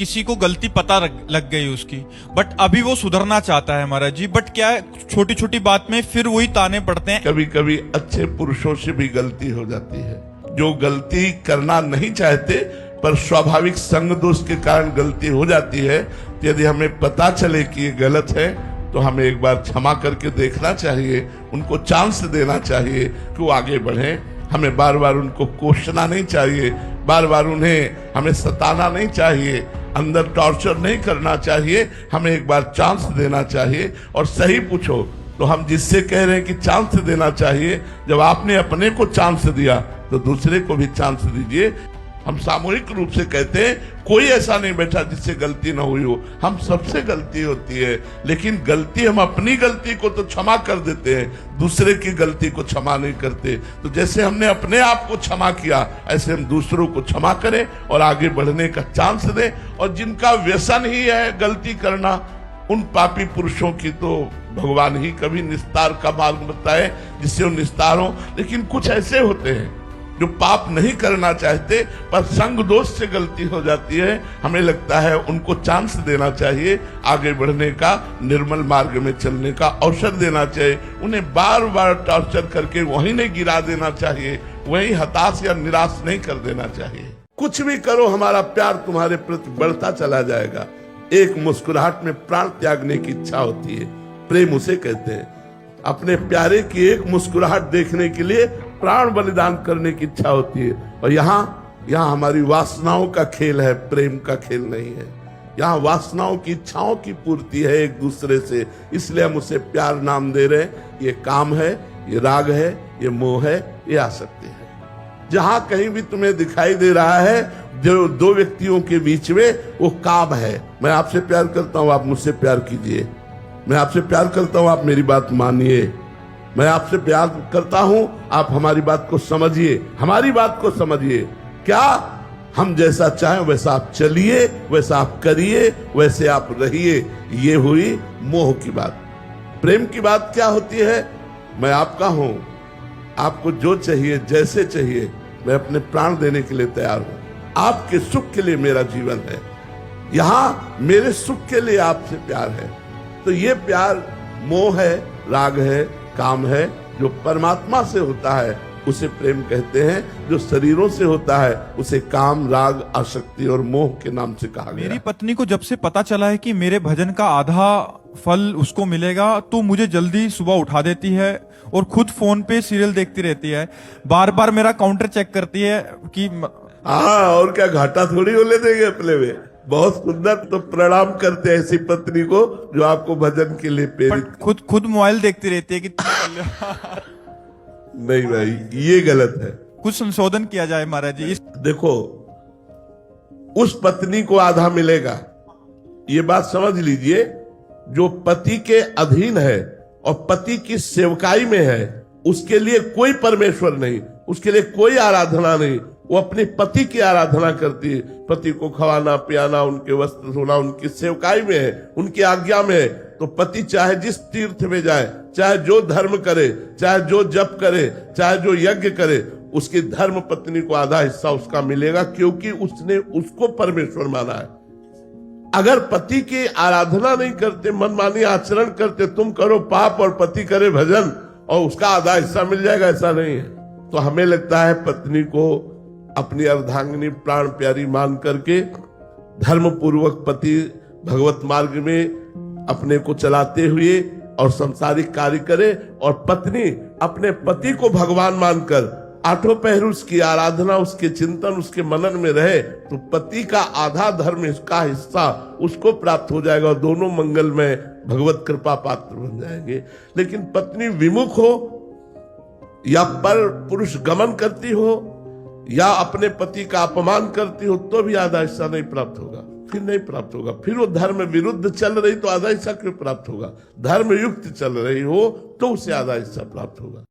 किसी को गलती पता लग गई उसकी, बट अभी वो सुधरना चाहता है महाराज जी, बट क्या है छोटी छोटी बात में फिर वही ताने पड़ते हैं। कभी कभी अच्छे पुरुषों से भी गलती हो जाती है, जो गलती करना नहीं चाहते पर स्वाभाविक संग दोष के कारण गलती हो जाती है। तो यदि हमें पता चले कि ये गलत है तो हमें एक बार क्षमा करके देखना चाहिए, उनको चांस देना चाहिए कि वो आगे बढ़े। हमें बार बार उनको कोसना नहीं चाहिए, बार बार उन्हें हमें सताना नहीं चाहिए, अंदर टॉर्चर नहीं करना चाहिए। हमें एक बार चांस देना चाहिए। और सही पूछो तो हम जिससे कह रहे हैं कि चांस देना चाहिए, जब आपने अपने को चांस दिया तो दूसरे को भी चांस दीजिए। हम सामूहिक रूप से कहते हैं कोई ऐसा नहीं बैठा जिससे गलती ना हुई हो, हम सबसे गलती होती है, लेकिन गलती हम अपनी गलती को तो क्षमा कर देते हैं, दूसरे की गलती को क्षमा नहीं करते। तो जैसे हमने अपने आप को क्षमा किया, ऐसे हम दूसरों को क्षमा करें और आगे बढ़ने का चांस दें। और जिनका व्यसन ही है गलती करना, उन पापी पुरुषों की तो भगवान ही कभी निस्तार का मार्ग बताए जिससे वो निस्तार हो। लेकिन कुछ ऐसे होते हैं जो पाप नहीं करना चाहते पर संग दोष से गलती हो जाती है, हमें लगता है उनको चांस देना चाहिए, आगे बढ़ने का, निर्मल मार्ग में चलने का अवसर देना चाहिए। उन्हें बार बार टॉर्चर करके वहीं नहीं गिरा देना चाहिए, वहीं हताश या निराश नहीं कर देना चाहिए। कुछ भी करो, हमारा प्यार तुम्हारे प्रति बढ़ता चला जाएगा। एक मुस्कुराहट में प्राण त्यागने की इच्छा होती है, प्रेम उसे कहते हैं। अपने प्यारे की एक मुस्कुराहट देखने के लिए प्राण बलिदान करने की इच्छा होती है। और यहाँ हमारी वासनाओं का खेल है, प्रेम का खेल नहीं है। यहाँ वासनाओं की, इच्छाओं की पूर्ति है एक दूसरे से, इसलिए हम उसे प्यार नाम दे रहे हैं। ये काम है, ये राग है, ये मोह है, ये आसक्ति है। जहां कहीं भी तुम्हें दिखाई दे रहा है जो दो व्यक्तियों के बीच में, वो काम है। मैं आपसे प्यार करता हूं, आप मुझसे प्यार कीजिए। मैं आपसे प्यार करता हूं, आप मेरी बात मानिए। मैं आपसे प्यार करता हूं, आप हमारी बात को समझिए, हमारी बात को समझिए। क्या हम जैसा चाहें वैसा आप चलिए, वैसा आप करिए, वैसे आप रहिए। ये हुई मोह की बात। प्रेम की बात क्या होती है? मैं आपका हूं, आपको जो चाहिए, जैसे चाहिए, मैं अपने प्राण देने के लिए तैयार हूं। आपके सुख के लिए मेरा जीवन है, यहां मेरे सुख के लिए आपसे प्यार है। तो ये प्यार मोह है, राग है, काम है। जो परमात्मा से होता है उसे प्रेम कहते हैं, जो शरीरों से होता है उसे काम, राग, आसक्ति और मोह के नाम से कहा गया। मेरी पत्नी को जब से पता चला है कि मेरे भजन का आधा फल उसको मिलेगा, तो मुझे जल्दी सुबह उठा देती है और खुद फोन पे सीरियल देखती रहती है। बार बार मेरा काउंटर चेक करती है कि हाँ, और क्या घाटा थोड़ी हो ले देंगे अपने में। बहुत सुंदर। तो प्रणाम करते हैं ऐसी पत्नी को जो आपको भजन के लिए प्रेरित। खुद मोबाइल देखती रहती है कि नहीं भाई, ये गलत है। कुछ संशोधन किया जाए महाराज जी। देखो, उस पत्नी को आधा मिलेगा, ये बात समझ लीजिए। जो पति के अधीन है और पति की सेवकाई में है, उसके लिए कोई परमेश्वर नहीं, उसके लिए कोई आराधना नहीं। वो अपने पति की आराधना करती है। पति को खवाना पियाना, उनके वस्त्र धोना, उनकी सेवकाई में है, उनकी आज्ञा में है। तो पति चाहे जिस तीर्थ में जाए, चाहे जो धर्म करे, चाहे जो जप करे, चाहे जो यज्ञ करे, उसकी धर्म पत्नी को आधा हिस्सा उसका मिलेगा, क्योंकि उसने उसको परमेश्वर माना है। अगर पति की आराधना नहीं करते, मनमानी आचरण करते, तुम करो पाप और पति करे भजन और उसका आधा हिस्सा मिल जाएगा, ऐसा नहीं है। तो हमें लगता है पत्नी को अपनी अर्धांगिनी प्राण प्यारी मान करके धर्म पूर्वक पति भगवत मार्ग में अपने को चलाते हुए और संसारिक कार्य करे, और पत्नी अपने पति को भगवान मानकर आठों पहर उसकी आराधना, उसके चिंतन, उसके मनन में रहे, तो पति का आधा धर्म का हिस्सा उसको प्राप्त हो जाएगा और दोनों मंगलमय भगवत कृपा पात्र बन जाएंगे। लेकिन पत्नी विमुख हो या पर पुरुष गमन करती हो या अपने पति का अपमान करती हो, तो भी आधा हिस्सा नहीं प्राप्त होगा, फिर नहीं प्राप्त होगा। फिर वो धर्म विरुद्ध चल रही तो आधा हिस्सा क्यों प्राप्त होगा? धर्म युक्त चल रही हो तो उसे आधा हिस्सा प्राप्त होगा।